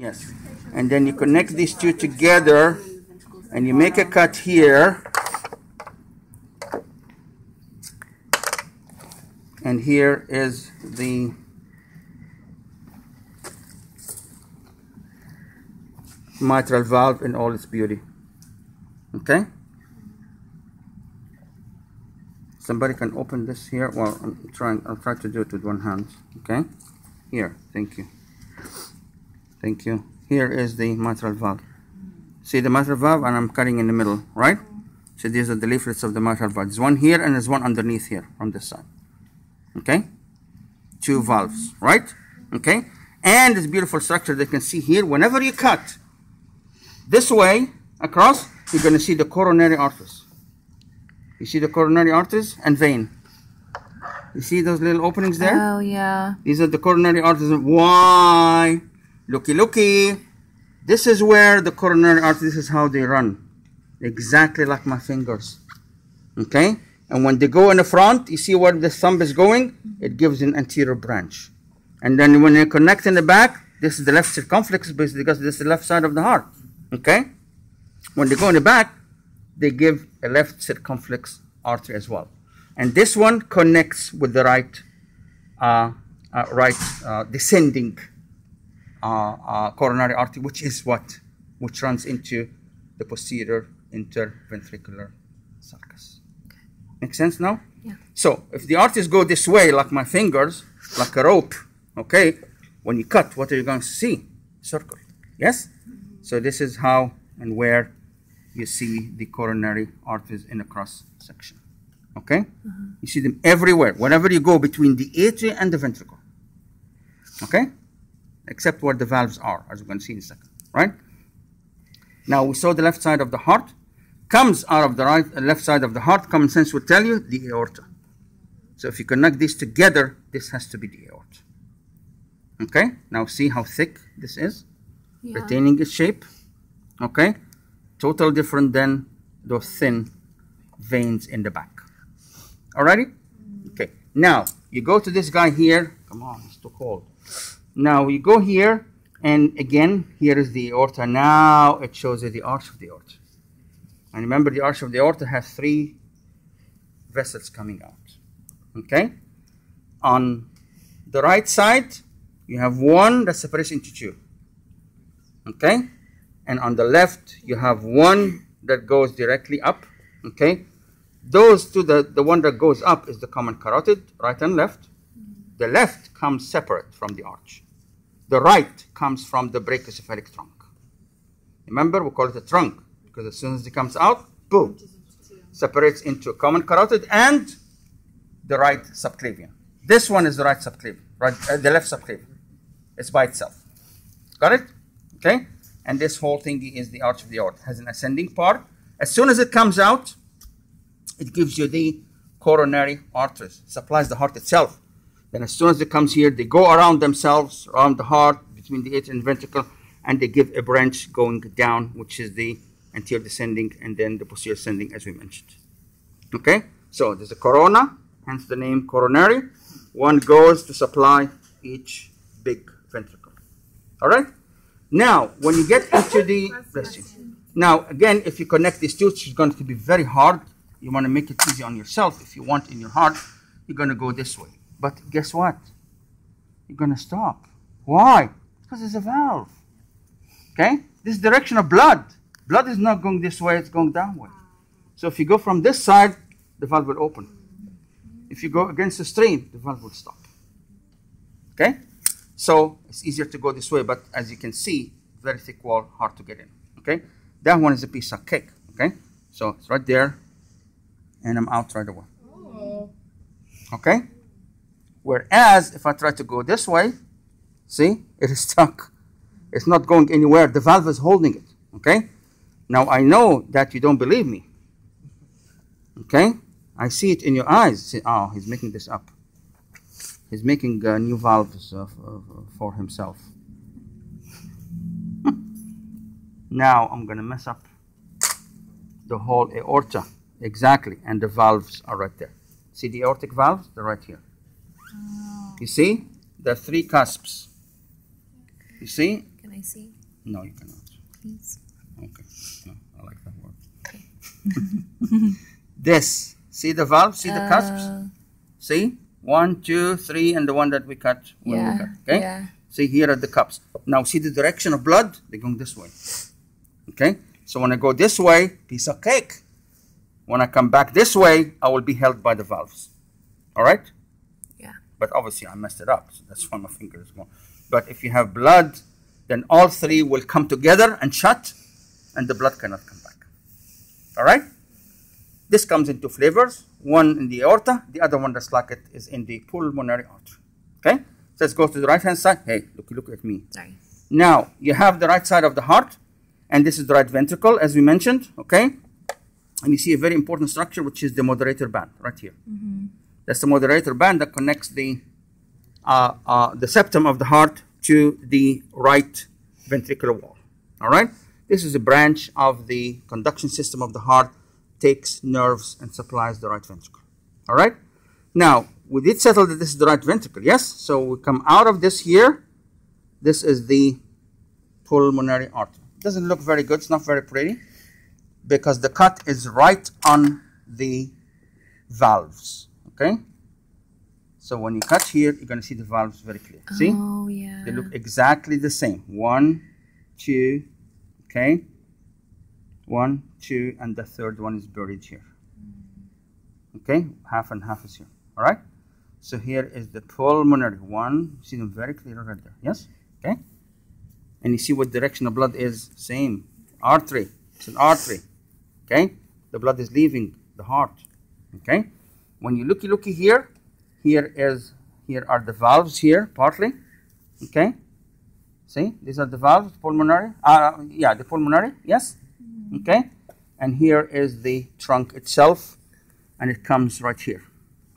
Yes. And then you connect these two together and you make a cut here. And here is the mitral valve in all its beauty. Okay? Somebody can open this here. Well, I'll try to do it with one hand. Okay? Here, thank you. Thank you. Here is the mitral valve. See the mitral valve, and I'm cutting in the middle, right? So these are the leaflets of the mitral valve. There's one here and there's one underneath here on this side. Okay? Two valves, right? Okay? And this beautiful structure that you can see here. Whenever you cut this way across, you're going to see the coronary arteries. You see the coronary arteries and vein. You see those little openings there? Oh, yeah. These are the coronary arteries. Why? Looky, looky. This is where the coronary arteries, this is how they run. Exactly like my fingers. Okay? And when they go in the front, you see where the thumb is going? It gives an anterior branch. And then when they connect in the back, this is the left circumflex because this is the left side of the heart. Okay? When they go in the back, they give a left circumflex artery as well. And this one connects with the right descending coronary artery, which is what? Which runs into the posterior interventricular sulcus. Make sense now? Yeah. So if the arteries go this way, like my fingers, like a rope, okay, when you cut, what are you going to see? Circle. Yes? So this is how and where you see the coronary arteries in a cross section. Okay? You see them everywhere, whenever you go between the atria and the ventricle. Okay? Except where the valves are, as we're going to see in a second. Right? Now we saw the left side of the heart. Comes out of the left side of the heart, common sense would tell you, the aorta. So if you connect these together, this has to be the aorta. Okay? Now see how thick this is? Yeah. Retaining its shape. Okay? Totally different than those thin veins in the back. Alrighty? Okay. Now, you go to this guy here. Come on, it's too cold. Now, you go here, and again, here is the aorta. Now, it shows you the arch of the aorta. And remember, the arch of the aorta has three vessels coming out. Okay? On the right side, you have one that separates into two. Okay? And on the left, you have one that goes directly up. Okay? Those two, the one that goes up is the common carotid, right and left. The left comes separate from the arch. The right comes from the brachiocephalic trunk. Remember, we call it a trunk because as soon as it comes out, boom, separates into a common carotid and the right subclavian. This one is the right subclavian, the left subclavian. It's by itself. Got it? Okay? And this whole thing is the arch of the aorta. It has an ascending part. As soon as it comes out, it gives you the coronary arteries. It supplies the heart itself. Then as soon as it comes here, they go around themselves, around the heart, between the atria and ventricle, and they give a branch going down, which is the anterior descending, and then the posterior ascending, as we mentioned. Okay? So there's a corona, hence the name coronary. One goes to supply each big ventricle. All right? Now, when you get into the... Bless you. Now, again, if you connect these two, it's going to be very hard. You want to make it easy on yourself. If you want in your heart, you're going to go this way. But guess what? You're going to stop. Why? Because there's a valve. Okay? This direction of blood. Blood is not going this way, it's going downward. So if you go from this side, the valve will open. If you go against the stream, the valve will stop. Okay? So it's easier to go this way, but as you can see, very thick wall, hard to get in. Okay? That one is a piece of cake. Okay? So it's right there, and I'm out right away. Okay? Whereas if I try to go this way, see, it is stuck. It's not going anywhere. The valve is holding it. Okay? Now I know that you don't believe me. Okay? I see it in your eyes. See, oh, he's making this up. He's making new valves for himself. Now I'm going to mess up the whole aorta. Exactly. And the valves are right there. See the aortic valves? They're right here. You see? There are three cusps. You see? Can I see? No, you cannot. Please. Okay. No, I like that word. Okay. This. See the valve? See the cusps? See? 1, 2, 3, and the one that we cut when we cut. Okay? Yeah. See, here are the cups. Now, see the direction of blood? They're going this way. Okay? So when I go this way, piece of cake. When I come back this way, I will be held by the valves. All right? Yeah. But obviously, I messed it up. So that's why my finger is going. But if you have blood, then all three will come together and shut, and the blood cannot come back. All right? This comes in two flavors. One in the aorta, the other one that's like it is in the pulmonary artery. Okay? So let's go to the right-hand side. Hey, look at me. Sorry. Now, you have the right side of the heart, and this is the right ventricle, as we mentioned, okay? And you see a very important structure, which is the moderator band, right here. Mm-hmm. That's the moderator band that connects the septum of the heart to the right ventricular wall, all right? This is a branch of the conduction system of the heart, takes nerves and supplies the right ventricle, all right? Now, we did settle that this is the right ventricle, yes? So we come out of this here. This is the pulmonary artery. It doesn't look very good. It's not very pretty because the cut is right on the valves, okay? So when you cut here, you're going to see the valves very clear. See? Oh, yeah. They look exactly the same. 1, 2, okay? 1, 2, and the third one is buried here. Okay? Half and half is here. All right? So here is the pulmonary one. See them very clear right there. Yes? Okay? And you see what direction the blood is? Same. Artery. It's an artery. Okay? The blood is leaving the heart. Okay? When you looky here, here are the valves here, partly. Okay? See? These are the valves, pulmonary. The pulmonary. Yes? Okay? And here is the trunk itself, and it comes right here.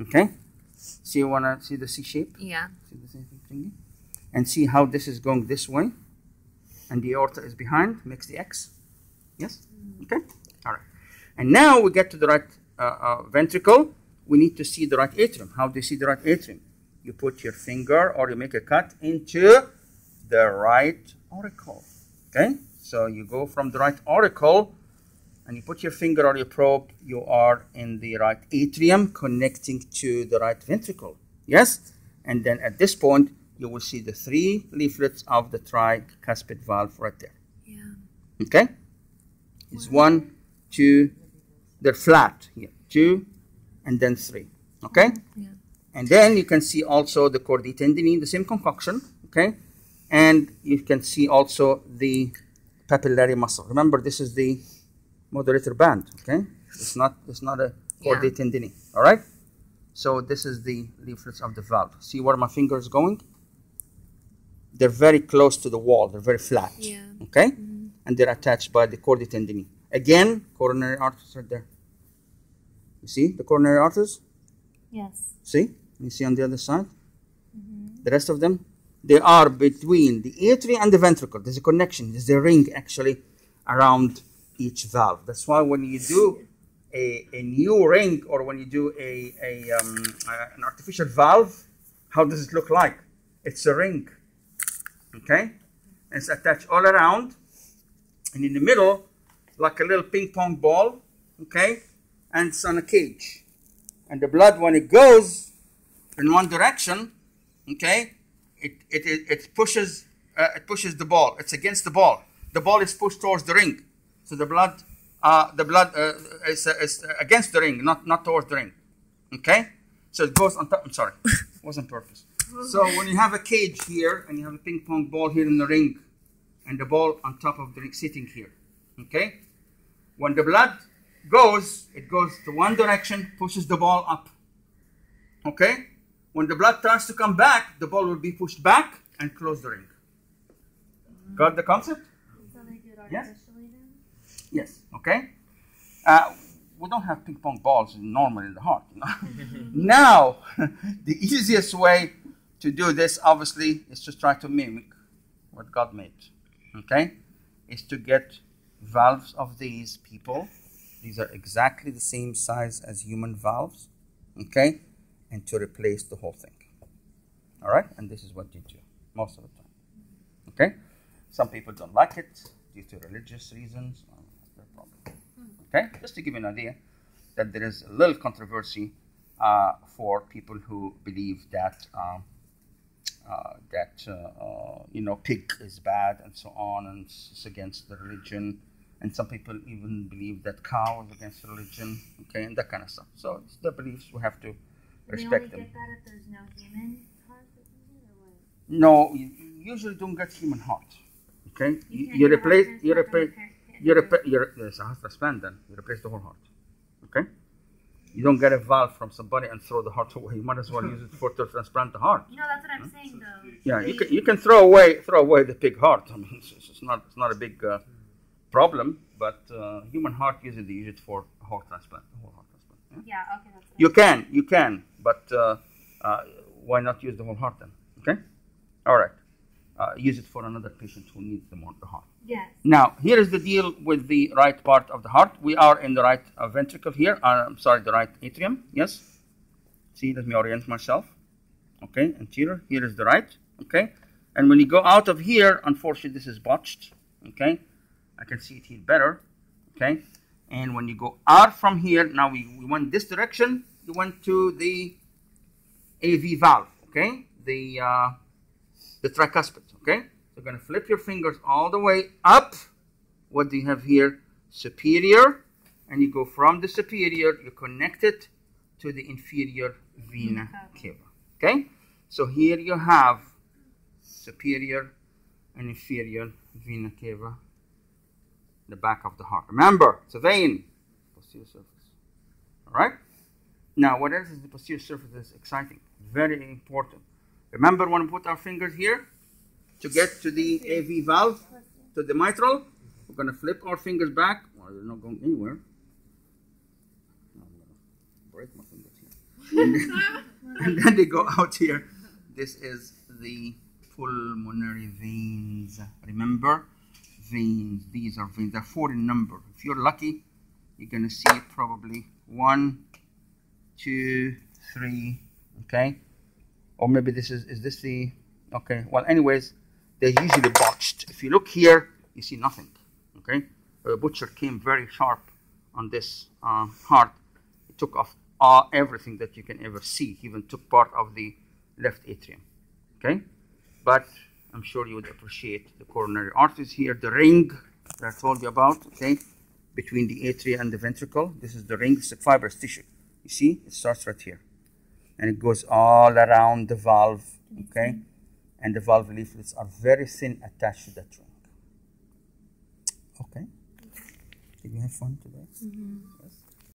Okay? See, you want to see the C shape? Yeah. See the same thing? And see how this is going this way, and the aorta is behind, makes the X. Yes? Okay? All right. And now we get to the right ventricle. We need to see the right atrium. How do you see the right atrium? You put your finger or you make a cut into the right auricle. Okay? So you go from the right auricle and you put your finger or your probe, you are in the right atrium connecting to the right ventricle. Yes? And then at this point, you will see the 3 leaflets of the tricuspid valve right there. Yeah. Okay? It's 1, 2, they're flat here. 2, and then 3. Okay? Yeah. And then you can see also the chordae tendineae, the same concoction. Okay? And you can see also the papillary muscle. Remember, this is the moderator band. Okay? It's not a chordae tendineae. All right? So this is the leaflets of the valve. See where my finger is going? They're very close to the wall. They're very flat. Yeah. Okay? Mm-hmm. And they're attached by the chordae tendineae. Again, coronary arteries right there. You see the coronary arteries? Yes. See? You see on the other side? Mm-hmm. The rest of them? They are between the atria and the ventricle. There's a connection. There's a ring actually around each valve. That's why when you do a new ring or when you do an artificial valve, how does it look like? It's a ring. Okay? And it's attached all around. And in the middle, like a little ping pong ball. Okay? And it's on a cage. And the blood, when it goes in one direction, okay, it pushes the ball. It's against the ball. The ball is pushed towards the ring. So the blood is against the ring, not towards the ring. Okay? So it goes on top. I'm sorry. It wasn't purpose. So when you have a cage here and you have a ping pong ball here in the ring and the ball on top of the ring sitting here. Okay? When the blood goes, it goes to one direction, pushes the ball up. Okay? When the blood tries to come back, the ball will be pushed back and close the ring. Got the concept? So they do it Yes? artificially then? Yes. Okay? We don't have ping pong balls normally in the heart. You know? Now, the easiest way to do this, obviously, is to try to mimic what God made. Okay? Is to get valves of these people. These are exactly the same size as human valves. Okay? And to replace the whole thing. All right? And this is what you do most of the time. Okay? Some people don't like it due to religious reasons. No problem. Okay, just to give you an idea that there is a little controversy for people who believe that pig is bad and so on, and it's against the religion. And some people even believe that cow is against religion, okay, and that kind of stuff. So it's the beliefs, we have to respect them. They only get that if there's no human heart or what? No, you usually don't get human heart, okay? You replace there's a heart transplant, then you replace the whole heart, okay? You don't get a valve from somebody and throw the heart away. You might as well use it to transplant the heart. No, that's what I'm saying, though. Yeah, you can throw away the pig heart. I mean, it's not a big problem, but human heart usually they use it for a whole transplant. Yeah, okay, that's what you can, but why not use the whole heart then? Okay, all right. Use it for another patient who needs the heart. Yes. Now, here is the deal with the right part of the heart. We are in the right ventricle here. The right atrium. Yes. See, let me orient myself. Okay, anterior. Here is the right. Okay, and when you go out of here, unfortunately, this is botched. Okay, I can see it here better. Okay, and when you go out from here, now we went this direction. You went to the AV valve. Okay, the tricuspid. Okay. So you're going to flip your fingers all the way up. What do you have here? Superior. And you go from the superior, you connect it to the inferior vena cava. Okay? So here you have superior and inferior vena cava, the back of the heart. Remember, it's a vein, posterior surface. All right? Now, what else is the posterior surface that's exciting? Very important. Remember when we put our fingers here? To get to the AV valve, to the mitral, we're going to flip our fingers back. Well, they're not going anywhere. I'm going to break my fingers here. And then they go out here. This is the pulmonary veins. Remember? Veins. These are veins. They're 4 in number. If you're lucky, you're going to see probably 1, 2, 3. Okay? Or maybe this is this the... Okay. Well, anyways... They're usually botched. If you look here, you see nothing. Okay, the butcher came very sharp on this heart. He took off everything that you can ever see. He even took part of the left atrium. Okay, but I'm sure you would appreciate the coronary arteries here. The ring that I told you about. Okay, between the atria and the ventricle. This is the ring. It's a fibrous tissue. You see, it starts right here, and it goes all around the valve. Okay. And the valve leaflets are very thin attached to that ring. Okay. Did you have fun today? Mm-hmm. Yes.